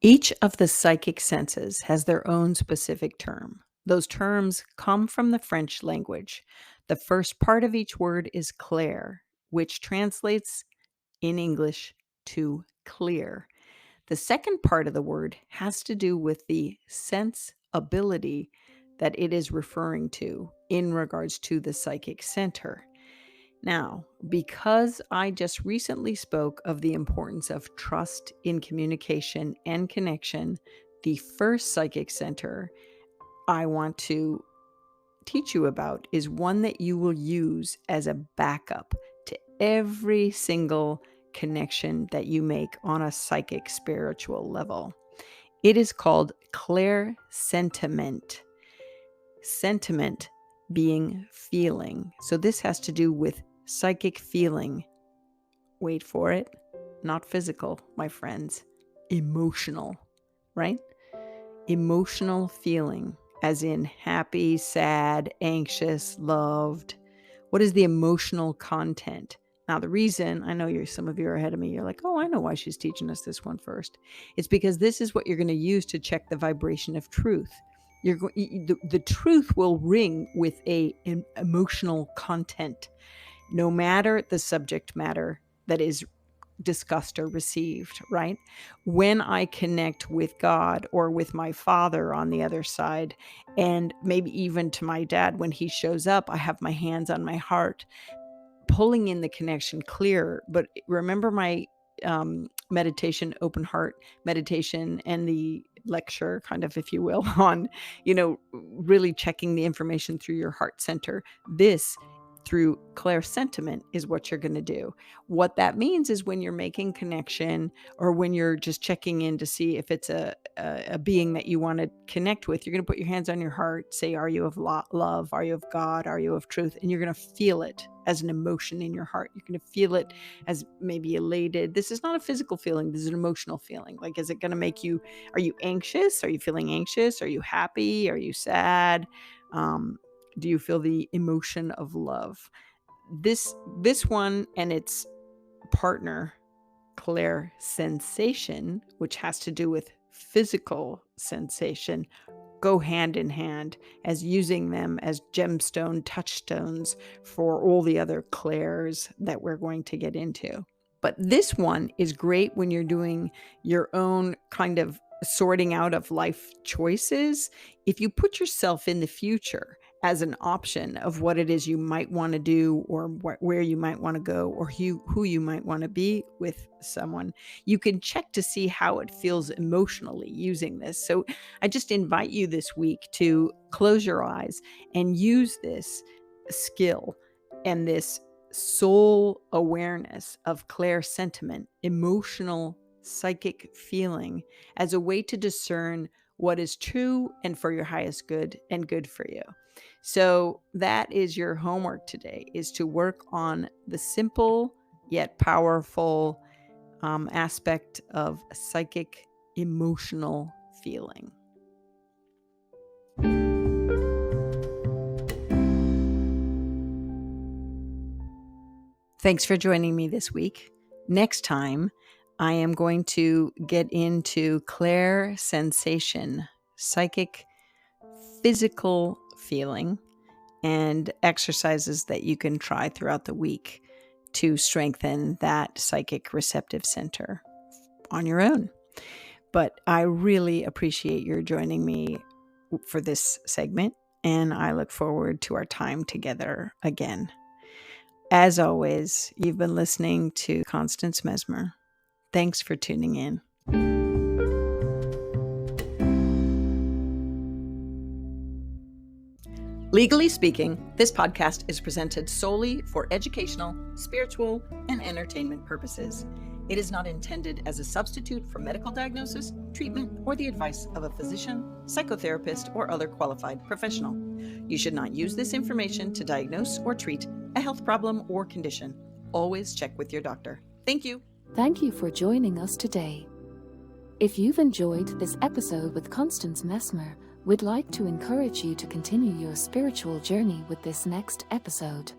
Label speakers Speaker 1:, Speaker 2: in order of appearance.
Speaker 1: Each of the psychic senses has their own specific term. Those terms come from the French language. The first part of each word is clair, which translates in English to clear. The second part of the word has to do with the sense ability that it is referring to in regards to the psychic center. Now, because I just recently spoke of the importance of trust in communication and connection, the first psychic center I want to teach you about is one that you will use as a backup to every single connection that you make on a psychic spiritual level. It is called ClairSentiment. Sentiment being feeling. So this has to do with psychic feeling. Wait for it. Not physical, my friends. Emotional, right? Emotional feeling, as in happy, sad, anxious, loved. What is the emotional content? Now, the reason, I know some of you are ahead of me, you're like, oh, I know why she's teaching us this one first. It's because this is what you're going to use to check the vibration of truth. The truth will ring with an emotional content, no matter the subject matter that is discussed or received, right? When I connect with God or with my father on the other side, and maybe even to my dad when he shows up, I have my hands on my heart, pulling in the connection clearer. But remember my meditation, open heart meditation, and the lecture, kind of, if you will, on, really checking the information through your heart center. This through ClairSentiment is what you're going to do. What that means is when you're making connection or when you're just checking in to see if it's a being that you want to connect with, you're going to put your hands on your heart, say, are you of love? Are you of God? Are you of truth? And you're going to feel it as an emotion in your heart. You're going to feel it as maybe elated. This is not a physical feeling. This is an emotional feeling. Like, is it going to make you, are you anxious? Are you feeling anxious? Are you happy? Are you sad? Do you feel the emotion of love? This one and its partner, ClairSensation, which has to do with physical sensation, go hand in hand, as using them as gemstone touchstones for all the other clairs that we're going to get into. But this one is great when you're doing your own kind of sorting out of life choices. If you put yourself in the future as an option of what it is you might want to do, or where you might want to go, or who you might want to be with someone, you can check to see how it feels emotionally using this. So I just invite you this week to close your eyes and use this skill and this soul awareness of ClairSentiment, emotional psychic feeling, as a way to discern what is true and for your highest good and good for you. So that is your homework today, is to work on the simple yet powerful aspect of psychic emotional feeling. Thanks for joining me this week. Next time, I am going to get into ClairSensation, psychic physical feeling, and exercises that you can try throughout the week to strengthen that psychic receptive center on your own. But I really appreciate your joining me for this segment, and I look forward to our time together again. As always, you've been listening to Constance Messmer. Thanks for tuning in. Legally speaking, this podcast is presented solely for educational, spiritual, and entertainment purposes. It is not intended as a substitute for medical diagnosis, treatment, or the advice of a physician, psychotherapist, or other qualified professional. You should not use this information to diagnose or treat a health problem or condition. Always check with your doctor. Thank you.
Speaker 2: Thank you for joining us today. If you've enjoyed this episode with Constance Messmer, we'd like to encourage you to continue your spiritual journey with this next episode.